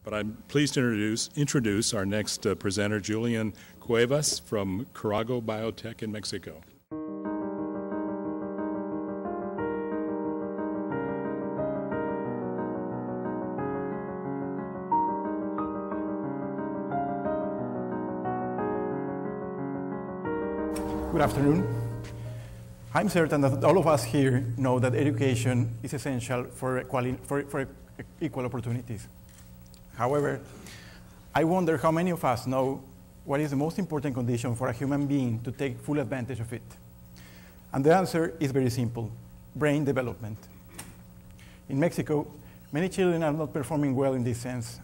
But I'm pleased to introduce our next presenter, Julian Cuevas from Kurago Biotek in Mexico. Good afternoon. I'm certain that all of us here know that education is essential for equal opportunities. However, I wonder how many of us know what is the most important condition for a human being to take full advantage of it. And the answer is very simple: brain development. In Mexico, many children are not performing well in this sense.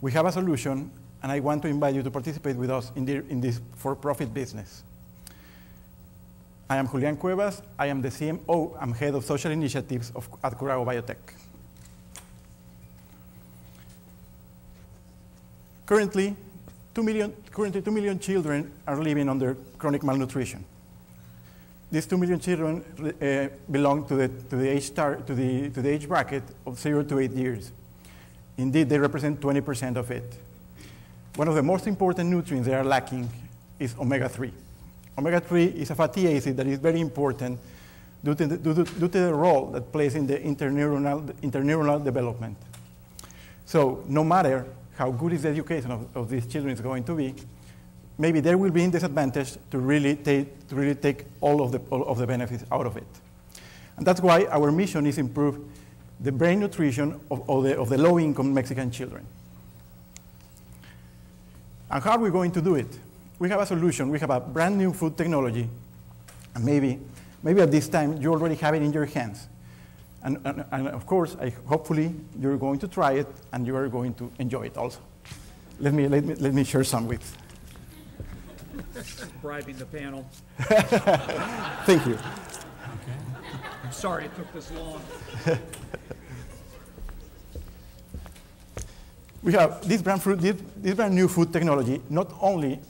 We have a solution, and I want to invite you to participate with us in this for-profit business. I am Julian Cuevas. I am the CMO. I'm head of social initiatives at Kurago Biotek. Currently, 2 million children are living under chronic malnutrition. These 2 million children belong to the age bracket of 0 to 8 years. Indeed, they represent 20% of it. One of the most important nutrients they are lacking is omega-3. Omega-3 is a fatty acid that is very important due to the role that plays in the interneuronal development. So no matter how good is the education of these children is going to be, maybe they will be in disadvantage to really take all of the benefits out of it. And that's why our mission is improve the brain nutrition of the low-income Mexican children. And how are we going to do it? We have a solution. We have a brand new food technology. And maybe at this time, you already have it in your hands. And of course, hopefully, you're going to try it, and you are going to enjoy it also. Let me share some with. Bribing the panel. Thank you. Okay. I'm sorry it took this long. We have this brand new food technology not only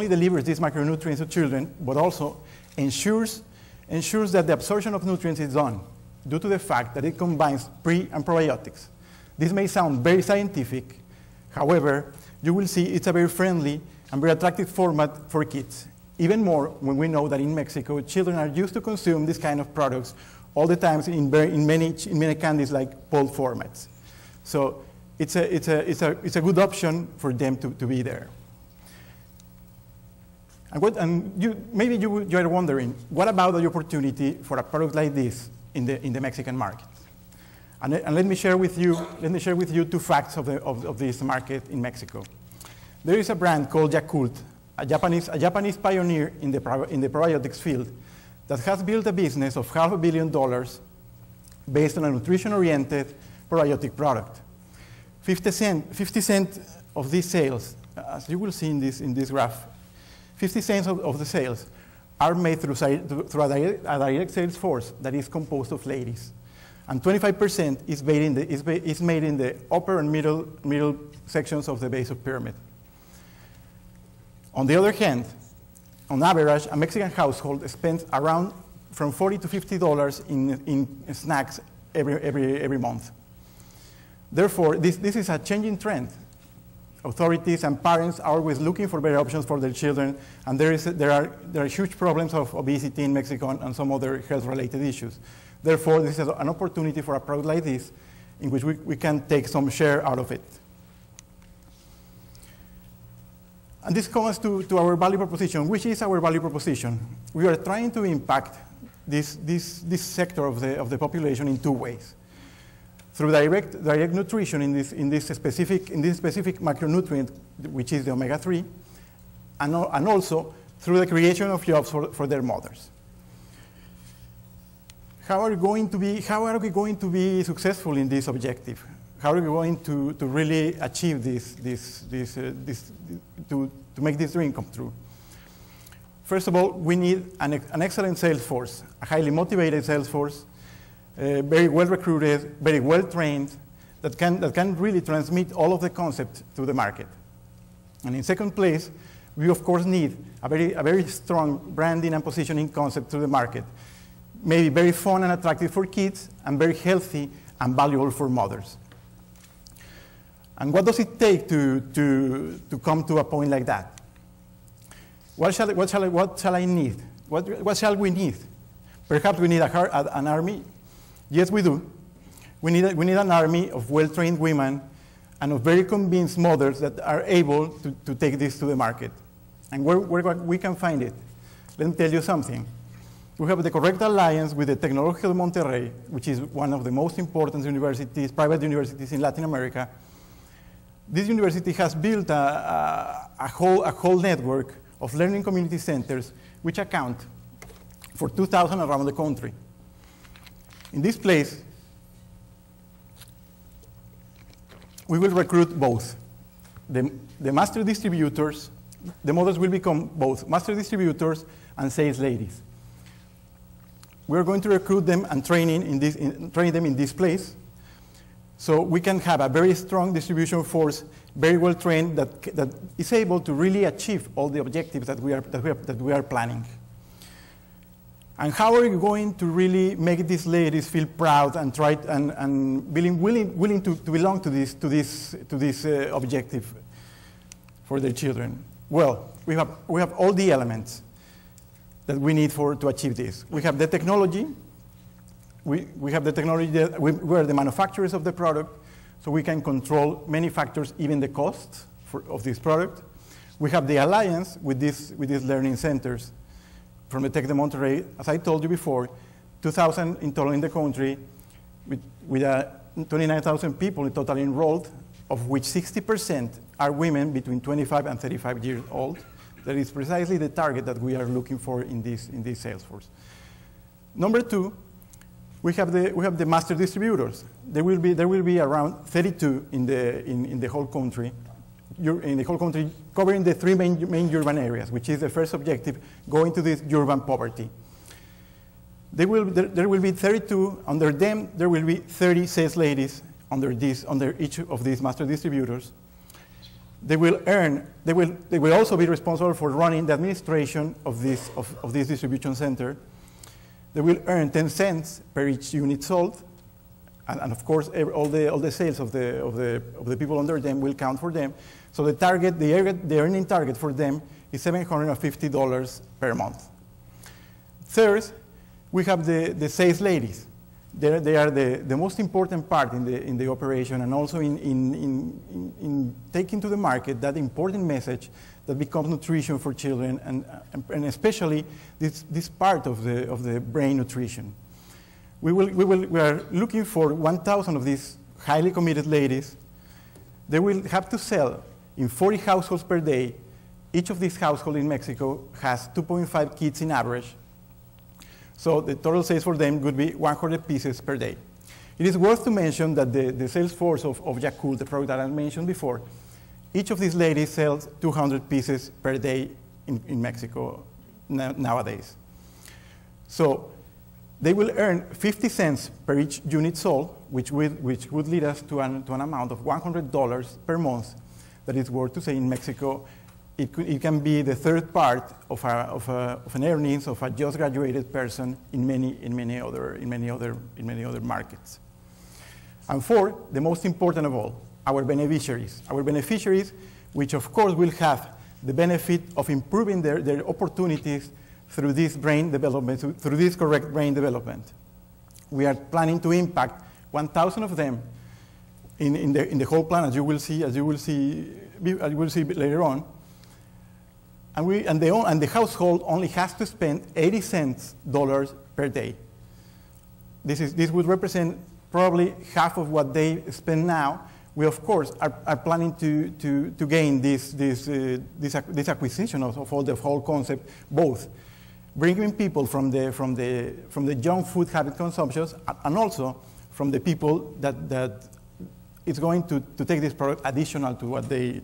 delivers these macronutrients to children, but also ensures that the absorption of nutrients is done due to the fact that it combines pre- and probiotics. This may sound very scientific. However, you will see it's a very friendly and very attractive format for kids. Even more when we know that in Mexico, children are used to consume this kind of products all the time in many candies like pulp formats. So it's a good option for them to be there. Maybe you are wondering, what about the opportunity for a product like this in the Mexican market? And let me share with you 2 facts of this market in Mexico. There is a brand called Yakult, a Japanese pioneer in the probiotics field that has built a business of $500 million based on a nutrition-oriented probiotic product. 50 cents of these sales, as you will see in this graph, 50 cents of the sales are made through a direct sales force that is composed of ladies. And 25% is made in the upper and middle sections of the base of pyramid. On the other hand, on average, a Mexican household spends around from $40 to $50 in snacks every month. Therefore, this is a changing trend. Authorities and parents are always looking for better options for their children, and there are huge problems of obesity in Mexico and some other health-related issues. Therefore, this is an opportunity for a product like this in which we can take some share out of it. And this comes to our value proposition. Which is our value proposition? We are trying to impact this sector of the population in 2 ways. Through direct nutrition in this specific macronutrient, which is the omega-3, and also through the creation of jobs for their mothers. How are we going to be successful in this objective? How are we going to really achieve to make this dream come true? First of all, we need an excellent sales force, a highly motivated sales force, very well recruited, very well trained, that can really transmit all of the concepts to the market. And in second place, we of course need a very strong branding and positioning concept to the market. Maybe very fun and attractive for kids, and very healthy and valuable for mothers. And what does it take to come to a point like that? What shall I need? What shall we need? Perhaps we need an army. Yes, we do. We need an army of well-trained women and of very convinced mothers that are able to take this to the market. And where we can find it? Let me tell you something. We have the correct alliance with the Tecnológico de Monterrey, which is one of the most important universities, private universities in Latin America. This university has built a whole network of learning community centers which account for 2,000 around the country. In this place, we will recruit both. The master distributors, the mothers will become both master distributors and sales ladies. We're going to recruit them and train them in this place, so we can have a very strong distribution force, very well trained, that is able to really achieve all the objectives that we are planning. And how are you going to really make these ladies feel proud and willing to belong to this objective for their children? Well, we have all the elements that we need to achieve this. We have the technology. We have the technology that we are the manufacturers of the product, so we can control many factors, even the cost of this product. We have the alliance with these learning centers from the Tec de Monterrey. As I told you before, 2,000 in total in the country, with 29,000 people in total enrolled, of which 60% are women between 25 and 35 years old. That is precisely the target that we are looking for in this sales force. Number two, we have the master distributors. There will be around 32 in the whole country. Covering the three main urban areas, which is the first objective, going to this urban poverty. There will be 32. Under them, there will be 30 sales ladies under each of these master distributors. They will also be responsible for running the administration of this distribution center. They will earn 10 cents per each unit sold, and of course, all the sales of the people under them will count for them. So the earning target for them is $750 per month. Third, we have the sales ladies. They are the most important part in the operation, and also in taking to the market that important message that becomes nutrition for children, and especially this part of the brain nutrition. We are looking for 1,000 of these highly committed ladies. They will have to sell in 40 households per day. Each of these households in Mexico has 2.5 kids in average. So the total sales for them would be 100 pieces per day. It is worth to mention that the sales force of Yakult, the product that I mentioned before, each of these ladies sells 200 pieces per day in Mexico nowadays. So they will earn 50 cents per each unit sold, which would lead us to an amount of $100 per month. That is worth to say in Mexico, it can be the third part of an earnings of a just graduated person in many other markets. And fourth, the most important of all, our beneficiaries. Our beneficiaries, which of course will have the benefit of improving their opportunities through this brain development, through this correct brain development. We are planning to impact 1,000 of them in the whole plan, as you will see later on. And the household only has to spend 80 cents per day. This would represent probably half of what they spend now. We of course are planning to gain this acquisition of all the whole concept, both bringing people from the junk food habit consumptions, and also from the people that is going to take this product additional to what they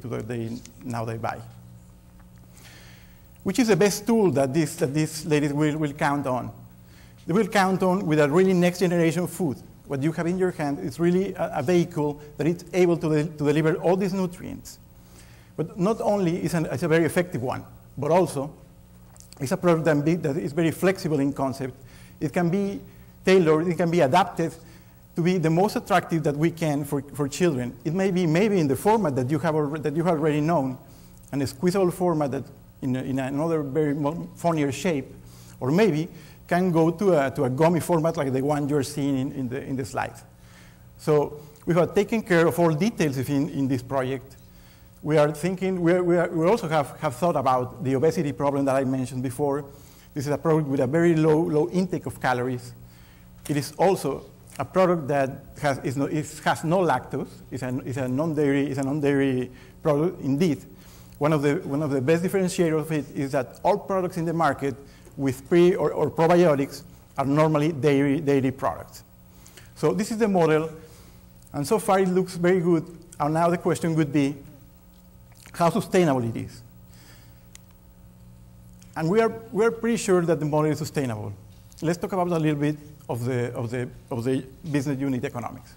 buy. Which is the best tool that these ladies will count on? They will count on with a really next generation food. What you have in your hand is really a vehicle that is able to deliver all these nutrients. But not only is it's a very effective one, but also it's a product that is very flexible in concept. It can be tailored, it can be adapted to be the most attractive that we can for children. It may be in the format that you have already known, and a squeezable format that in another very funnier shape, or maybe can go to a gummy format like the one you're seeing in the slide. So we have taken care of all details in this project. We are thinking, we also have thought about the obesity problem that I mentioned before. This is a product with a very low intake of calories. It is also a product that has no lactose. It's a non-dairy product indeed. One of the best differentiators of it is that all products in the market with pre or probiotics are normally dairy products. So this is the model, and so far it looks very good. And now the question would be how sustainable it is. And we are pretty sure that the model is sustainable. Let's talk about a little bit of the business unit economics.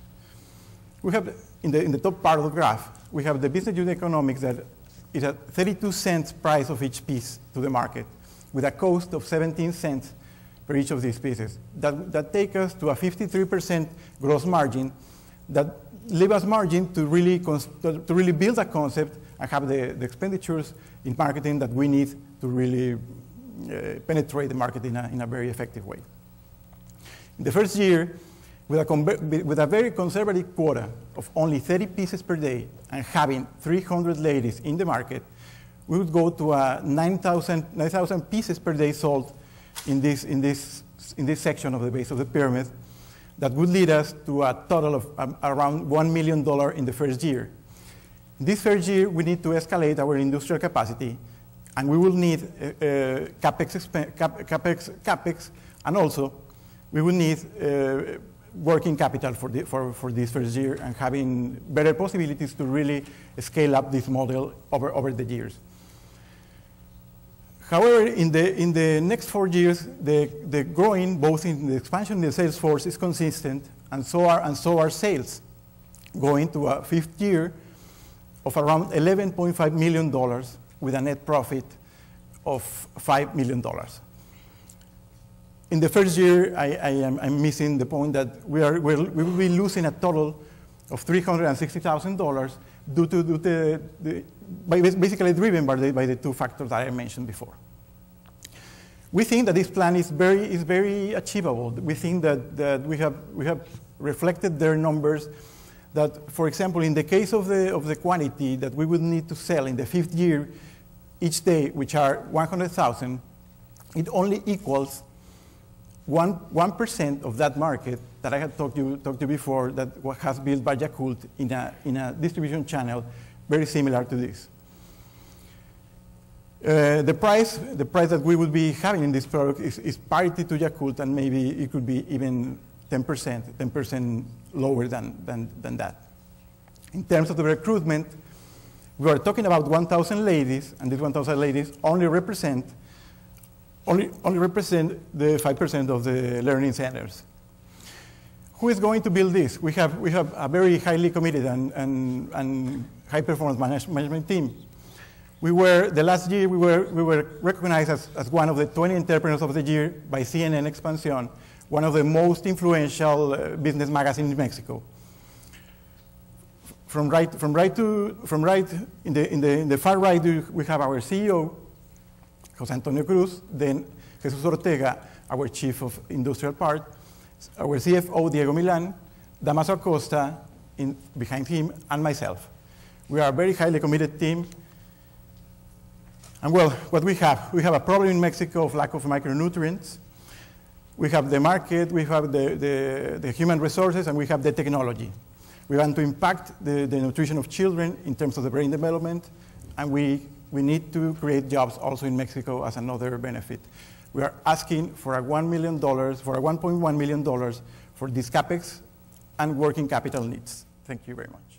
We have in the top part of the graph, we have the business unit economics that is at 32 cents price of each piece to the market, with a cost of 17 cents per each of these pieces. That take us to a 53% gross margin that leave us margin to really build a concept and have the expenditures in marketing that we need to really penetrate the market in a very effective way. In the first year, with a very conservative quota of only 30 pieces per day and having 300 ladies in the market, we would go to 9,000 pieces per day sold in this section of the base of the pyramid. That would lead us to a total of around $1 million in the first year. This first year, we need to escalate our industrial capacity, and we will need capex, and also we will need working capital for this first year and having better possibilities to really scale up this model over the years. However, in the next 4 years, the growing, both in the expansion in the sales force, is consistent, and so are sales, going to a fifth year of around $11.5 million with a net profit of $5 million. In the first year, I'm missing the point that we will be losing a total of $360,000 due to basically driven by the two factors that I mentioned before. We think that this plan is very achievable. We think that we have reflected their numbers. That, for example, in the case of the quantity that we would need to sell in the fifth year each day, which are 100,000, it only equals 1% of that market that I had talked to you before, that has built by Yakult in a distribution channel very similar to this. The price that we would be having in this product is parity to Yakult, and maybe it could be even 10% lower than that. In terms of the recruitment, we are talking about 1,000 ladies, and these 1,000 ladies only represent the 5% of the learning centers. Who is going to build this? We have a very highly committed and high-performance management team. The last year we were recognized as one of the 20 entrepreneurs of the year by CNN Expansión, one of the most influential business magazines in Mexico. From right in the far right, we have our CEO, José Antonio Cruz, then Jesús Ortega, our Chief of Industrial Part, our CFO, Diego Milán, Damaso Acosta behind him, and myself. We are a very highly committed team. And well, what we have a problem in Mexico of lack of micronutrients. We have the market, we have the human resources, and we have the technology. We want to impact the nutrition of children in terms of the brain development, and we need to create jobs also in Mexico as another benefit. We are asking for $1 million, for $1.1 million for this capex and working capital needs. Thank you very much.